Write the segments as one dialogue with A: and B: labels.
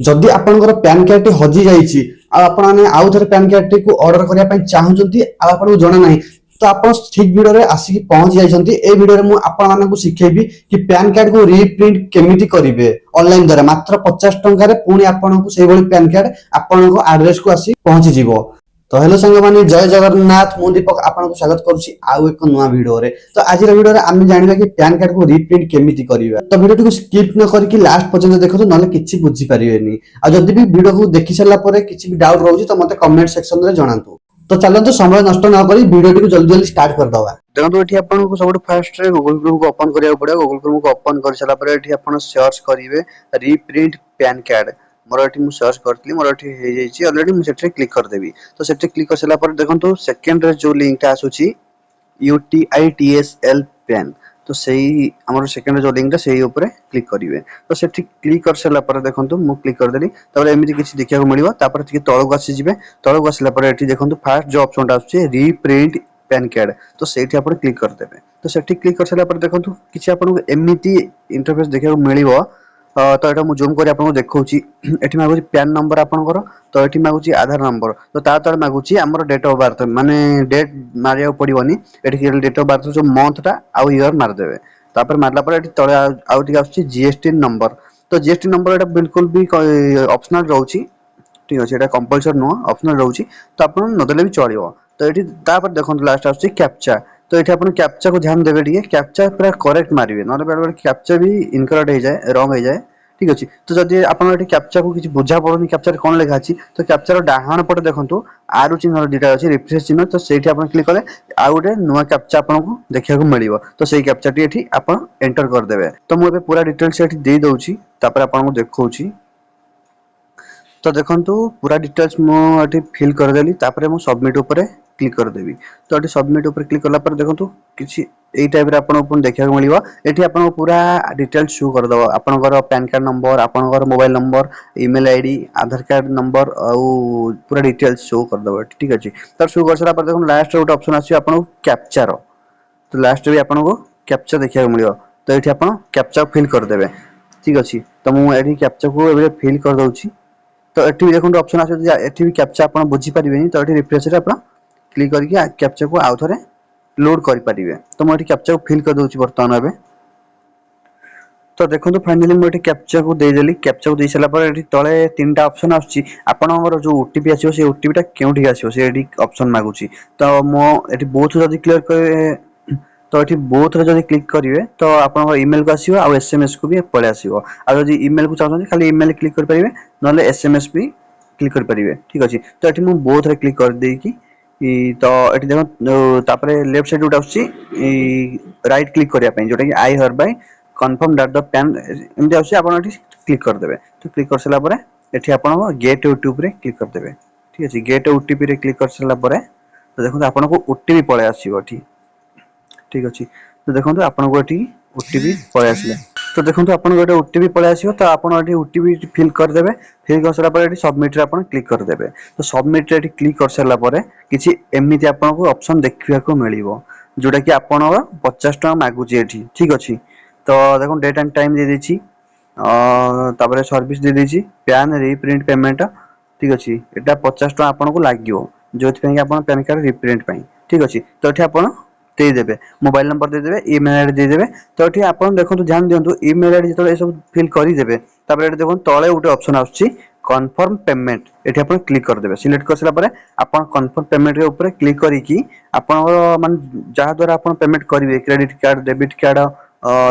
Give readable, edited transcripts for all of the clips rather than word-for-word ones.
A: जदि आपनकर pan card T हजि जाइछि आपण माने आउ थरे पैन कार्ड टी को ऑर्डर करिया पई चाहुचंती आपन जणा नाही तो आपण ठीक वीडियो रे आसी पहुंच जाइछंती। ए वीडियो रे मु आपण मानन को सिखेबी कि पैन कार्ड को रीप्रिंट केमिति करिवे ऑनलाइन द्वारा मात्र 50 टंका रे पुनी आपण को सेही भली पैन कार्ड आपण को एड्रेस को आसी पहुंची जिवो। तो हेलो संग माने जय जगन्नाथ मु दीपक आपण को स्वागत करूची आउ एक नुवा वीडियो रे। तो आज रे वीडियो रे हम जानिबा कि पैन कार्ड को रीप्रिंट केमिति करिवे। तो वीडियो को स्किप न करके लास्ट पर्यंत देखो नले किछि बुझी परिबेनी। आ जदि भी वीडियो को देखि सला परे किछि भी डाउट रहउची तो मते कमेंट सेक्शन रे जणांतु। तो चलନ୍ତୁ समय नष्ट न करी वीडियो को जल्दी जल्दी स्टार्ट कर दवा।
B: देखो एठी आपन को सब फर्स्ट रे गूगल क्रोम को ओपन करिया पड़े। गूगल क्रोम को ओपन कर सला परे एठी आपन सर्च करिवे रीप्रिंट पैन कार्ड। मोर एठी मु सर्च करतली मोर एठी हे जाईची ऑलरेडी मु सेठी क्लिक कर देबी। तो सेठी क्लिक कर सला परे देखंतु सेकंड रे जो लिंक ता आसुची UTITSL पैन तो सही हमर सेकंड रे जो लिंक ता सही ऊपर क्लिक करिवे। तो सेठी क्लिक कर सला परे देखंतु मु क्लिक कर देली तबरे एमिति किछि देखिया को मिलिबो। तापर ठीक तळक आसी जिवे तळक आसला परे एठी देखंतु फर्स्ट जो ऑप्शन ता आसुची रीप्रिंट पैन कार्ड तो सेठी आपण क्लिक कर देबे। तो सेठी क्लिक कर सला परे देखंतु किछि आपण एमिति इंटरफेस देखिया को मिलिबो। तो एटा मु जूम करी आपन को देखौची एठी मागुची पैन नंबर आपनकर तो एठी मागुची आधार नंबर तो ता तळे मागुची हमर डेट ऑफ बर्थ माने डेट मारिया पड़िबोनी एठी डेट ऑफ बर्थ जो मंथ ता आ ईयर मार देबे। तापर मारला पर एठी तळे आउ ठीक आछी जीएसटी नंबर तो जीएसटी नंबर एटा बिल्कुल भी ऑप्शनल रहउची ठीक अछि एटा कंपलसरी नो ऑप्शनल रहउची तो आपन नदेले भी चलिबो। तो एठी तापर देखंतु लास्ट आछी कैप्चा तो एठी आपन कैप्चा को ध्यान देबे दिए कैप्चा पूरा करेक्ट मारिबे नले बेर बेर कैप्चा भी इनकरेक्ट हो जाए रॉन्ग हो जाए ठीक अछि। तो जदि आपन एठी कैप्चा को किछि बुझा पड़ोनी कैप्चा रे कोन लेखा अछि तो कैप्चा रो डाहाण पटे देखंतु आरु चिन्ह दिटा अछि रिफ्रेश चिन्ह तो सेठी आपन क्लिक करे आ गुटे नुवा कैप्चा आपन को देखिया को मिलिबो। तो सेही कैप्चा टी एठी आपन एंटर कर देबे। तो मु एबे पूरा डिटेल्स एठी दे दउची तापर आपन को देखौची। तो देखंतु पूरा डिटेल्स मु एठी फिल कर देली तापर मु सबमिट ऊपर क्लिक कर देबी। तो एठी सबमिट ऊपर क्लिक करला पर देखंतु किछि एई टाइप रे आपन ओपन देखिया को मिलिबो। एठी आपन पूरा डिटेल्स शो कर दबो आपनकर पैन कार्ड नंबर आपनकर मोबाइल नंबर ईमेल आईडी आधार कार्ड नंबर आ पूरा डिटेल्स शो कर दबो ठीक अछि। तर शो कर सला पर देखन लास्ट रे ओटे ऑप्शन आसी आपन कैप्चा रो तो लास्ट रे आपन को कैप्चा देखिया को मिलिबो। तो एठी आपन कैप्चा फिल कर देबे ठीक अछि। तो मु एठी कैप्चा को एबे फिल कर दउची। तो एठी भी देखंतु ऑप्शन आसे एठी भी कैप्चा आपन बुझी परिबेनी तो एठी रिफ्रेश रे आपन क्लिक करके कैप्चा को आउ थरे लोड करि परिबे। तो मु एठी कैप्चा को फिल कर दउची वर्तमान एबे। तो देखंतु फाइनली मु एठी कैप्चा को दे देली कैप्चा को दे सला पर एठी तळे तीनटा ऑप्शन आछी आपनकर जो ओटीपी आछियो से ओटीपी टा केउठी आछियो से एठी ऑप्शन मागुची। तो मो एठी बोथ जदी क्लियर करे तो एठी बोथ रे जदी क्लिक करिवे तो आपनकर ईमेल को आसीबो आ एसएमएस को भी पळे आसीबो। आ जदी ईमेल को चाहछन खाली ईमेल क्लिक कर परिबे नले एसएमएस भी क्लिक कर परिबे ठीक अछि। तो एठी मु बोथ रे क्लिक कर देई की तो एठी देखो तापरे लेफ्ट साइड उटा आछी राइट क्लिक करिया पई जोटा कि I hereby confirm that the PAN एमदी आछी आपन एठी क्लिक कर देबे। तो क्लिक कर सला परे एठी आपन गेट ओटीपी रे क्लिक कर देबे ठीक अछि। गेट ओटीपी रे क्लिक कर सला परे तो देखो आपन को ओटीपी पळे आसीबो एठी ठीक अछि। तो देखो आपन को एठी ओटीपी पळे आसीले तो देखो आपन को एठी ओटीपी पळे आसीबो। तो आपन एठी ओटीपी फिल कर देबे फिल कर सला परे एठी सबमिट रे आपन क्लिक कर देबे। तो सबमिट रे एठी क्लिक कर सला परे किछि एमिति आपन को ऑप्शन देखिया को मिलिबो जोटा कि आपन 50 टका मागुची एठी ठीक अछि। तो देखो डेट एंड टाइम दे देछि तापरे सर्विस दे देछि पैन रीप्रिंट पेमेंट ठीक अछि। एटा 50 टका आपन को लागियो जोथि पई आपन पैन कार्ड रीप्रिंट पई ठीक अछि। तो एठी आपन दे देबे मोबाइल नंबर दे देबे ईमेल आईडी दे देबे। तो एठी आपन देखंतु ध्यान दियंतु ईमेल आईडी जतले सब फिल करि देबे तापर एठी देखन तळे उटे ऑप्शन आछी कन्फर्म पेमेंट एठी अपन क्लिक कर देबे। सिलेक्ट कर सला परे अपन कन्फर्म पेमेंट के ऊपर क्लिक करी की अपन माने जहा द्वारा अपन पेमेंट करिवे credit card debit card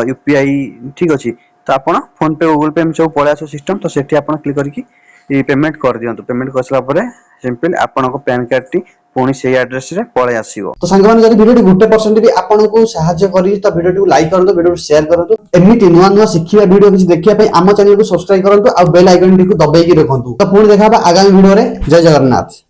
B: UPI ठीक अछि। तो अपन फोन पे गूगल पे में सब पळे आछो सिस्टम तो सेठी अपन क्लिक करी की ई पेमेंट कर दियंतु। पेमेंट कर सला परे सिंपल आपन को पैन कार्ड टी पुणी से एड्रेस रे पळे आसीबो।
A: तो संग माने जदि वीडियो टी 1% भी आपन को सहायता करी तो वीडियो टी लाइक करंतु वीडियो को शेयर करंतु। एमिति नुवा नुवा शिखिया वीडियो किछि देखिया पई आम चैनल को सब्सक्राइब करंतु आ बेल आइकन टी को दबाई की रखंतु। तो पुणी देखाबा आगामी वीडियो रे। जय जगन्नाथ।